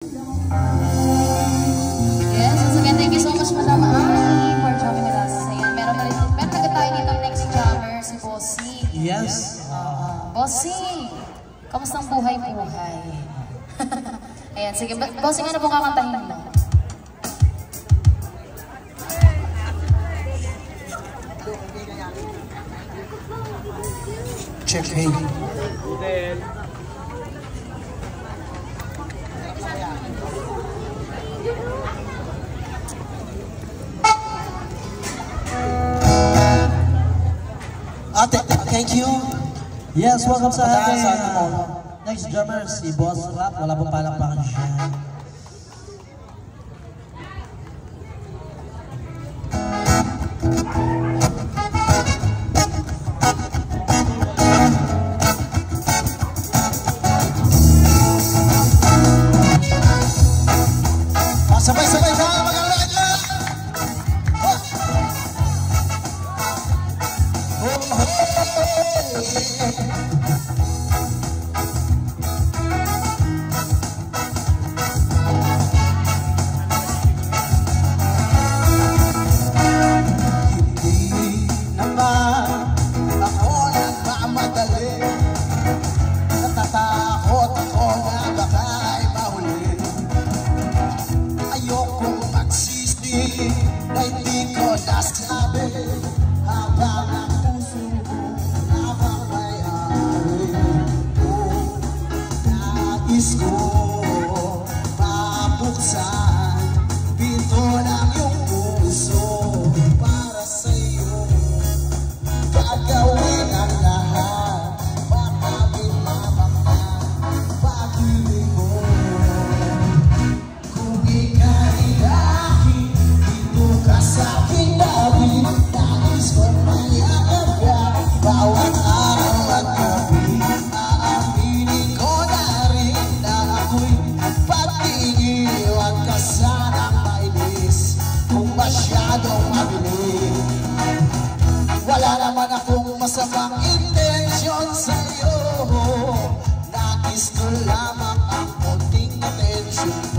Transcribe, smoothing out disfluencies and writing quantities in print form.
Yes, once again, thank you so much, Madam Ami, for jamming with us. Ayan, meron tayo dito next jammer, si Bossing. Yes. Bossing, kamusta ang buhay-buhay? Ayan, sige, Bossing, ano pong kakantahin mo? Check, hey. Ate, thank you. Yes, welcome sa ating next drummer, si Boss Rap. Wala pong palakpakan siya. Sabay-sabay ka, mag-alagad na! Hindi naman ako nagmamadali, natatakot ako na baka ay mahuli. Ayokong magsisi na hindi ko nasabi habang ang puso ko habang may-ari ko. Nais ko mabuksan pinto ng iyong puso para sa'yo. Gagawin ang lahat para binabang na pag-ibig mo. Kung ika'y akin, dito ka sa'king dabi. Nais ko'y mayakap ka bawat araw at gabi. Aaminin ko na rin na ako'y patingin. Huwag ka sanang mainis kung masyadong mabilis. Wala naman akong masamang intensyon sa'yo. Nais ko lamang ang konting atensyon mo.